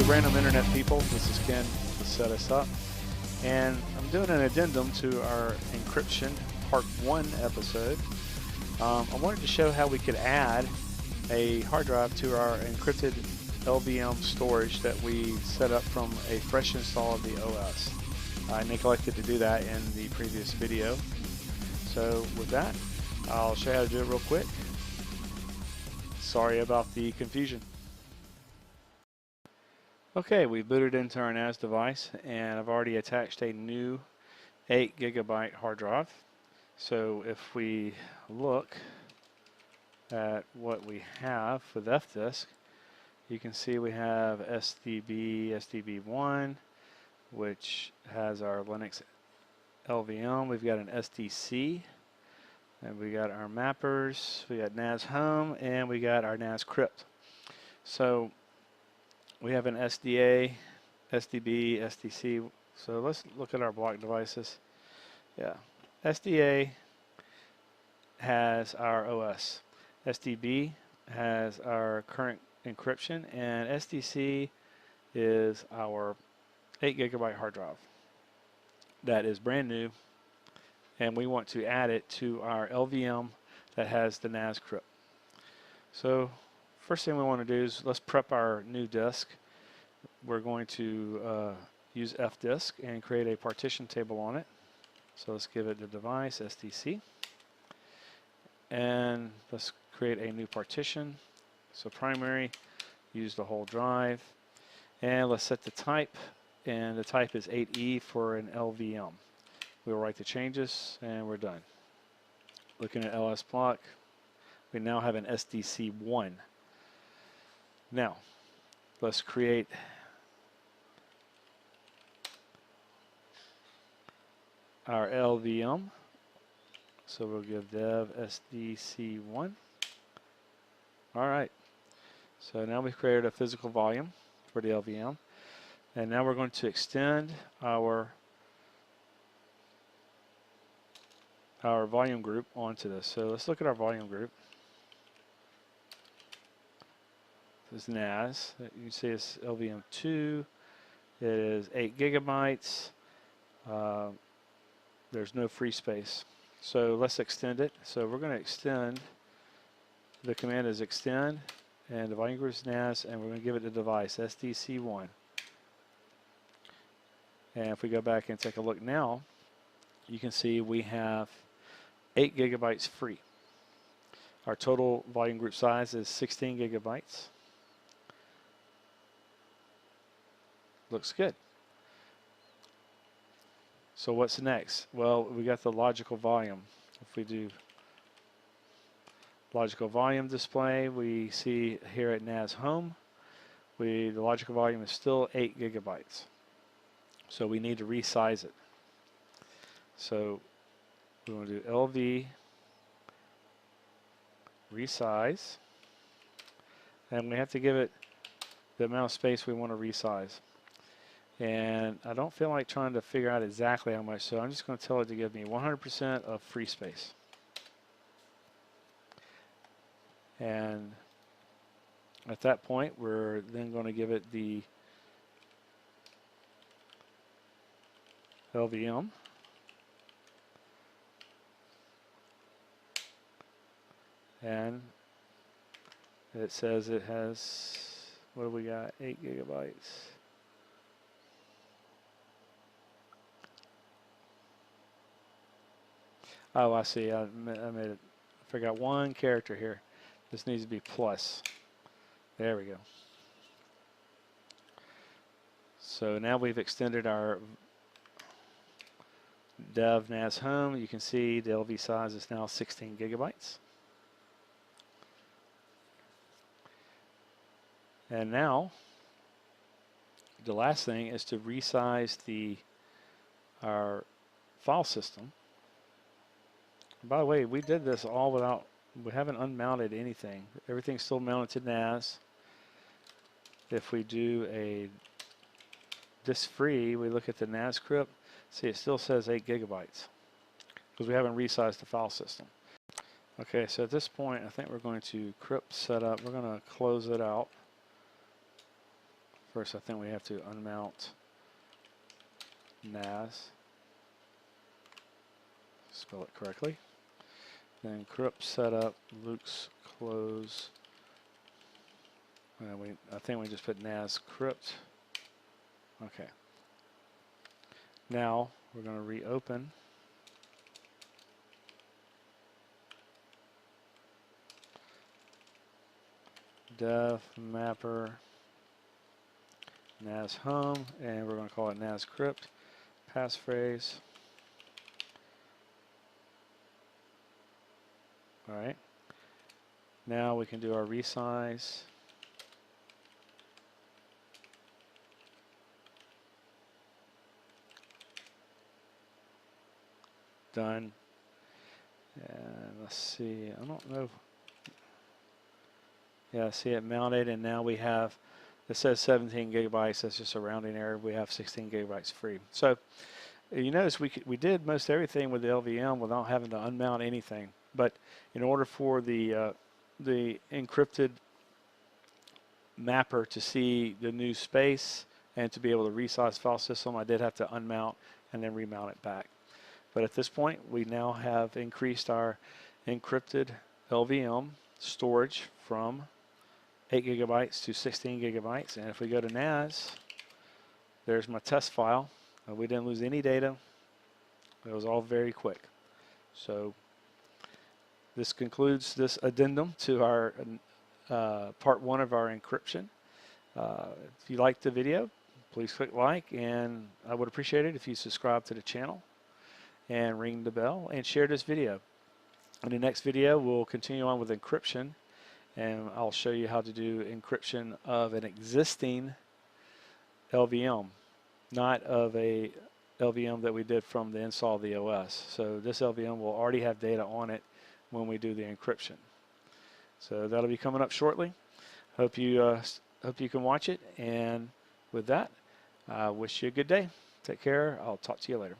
random internet people, this is Ken to set us up, and I'm doing an addendum to our encryption part 1 episode. I wanted to show how we could add a hard drive to our encrypted LVM storage that we set up from a fresh install of the OS. I neglected to do that in the previous video, so with that I'll show you how to do it real quick. Sorry about the confusion. Okay, we booted into our NAS device and I've already attached a new 8 GB hard drive. So if we look at what we have with FDisk, you can see we have SDB1, which has our Linux LVM. We've got an SDC, and we got our mappers, we got NAS home, and we got our NAS crypt. So we have an SDA, SDB, SDC. So let's look at our block devices. Yeah, SDA has our OS. SDB has our current encryption, and SDC is our 8 GB hard drive that is brand new, and we want to add it to our LVM that has the NAS crypt. So first thing we want to do is let's prep our new disk. We're going to use FDisk and create a partition table on it. So let's give it the device SDC, and let's create a new partition. So primary, use the whole drive, and let's set the type, and the type is 8E for an LVM. We'll write the changes and we're done. Looking at LS block, we now have an SDC1. Now let's create our LVM. So we'll give dev SDC1. Alright, so now we've created a physical volume for the LVM, and now we're going to extend our volume group onto this. So let's look at our volume group. This is NAS. You can see it's LVM2. It is 8 GB. There's no free space. So let's extend it. So we're going to extend. The command is extend, and the volume group is NAS, and we're going to give it the device SDC1. And if we go back and take a look now, you can see we have 8 GB free. Our total volume group size is 16 GB. Looks good. So what's next? Well, we got the logical volume. If we do logical volume display, we see here at NAS home, the logical volume is still 8 GB. So we need to resize it. So we want to do LV resize, and we have to give it the amount of space we want to resize. And I don't feel like trying to figure out exactly how much, so I'm just going to tell it to give me 100% of free space. And at that point, we're then going to give it the LVM. And it says it has, what do we got, 8 GB. Oh, I see. I made it. I forgot one character here. This needs to be plus. There we go. So now we've extended our dev NAS home. You can see the LV size is now 16 GB. And now the last thing is to resize our file system. By the way, we did this all without, we haven't unmounted anything. Everything's still mounted to NAS. If we do a disk free, we look at the NAS crypt, see it still says 8 GB because we haven't resized the file system. Okay, so at this point, I think we're going to crypt setup. We're going to close it out First, I think we have to unmount NAS. Spell it correctly. Then encrypt setup, Luke's close. I think we just put NAS crypt. Okay. Now we're going to reopen. Def mapper NAS home, and we're going to call it NAS crypt passphrase. All right. Now we can do our resize. Done. And let's see, I don't know. Yeah, see it mounted, and now we have, it says 17 gigabytes. That's just a rounding error. We have 16 gigabytes free. So you notice we did most everything with the LVM without having to unmount anything. But in order for the encrypted mapper to see the new space and to be able to resize file system, I did have to unmount and then remount it back. But at this point, we now have increased our encrypted LVM storage from 8 gigabytes to 16 gigabytes. And if we go to NAS, there's my test file. We didn't lose any data. It was all very quick. So this concludes this addendum to our part 1 of our encryption. If you liked the video, please click like, and I would appreciate it if you subscribe to the channel and ring the bell and share this video. In the next video, we'll continue on with encryption, and I'll show you how to do encryption of an existing LVM, not of a LVM that we did from the install of the OS. So this LVM will already have data on it when we do the encryption. So that'll be coming up shortly. Hope you can watch it, and with that, I wish you a good day. Take care. I'll talk to you later.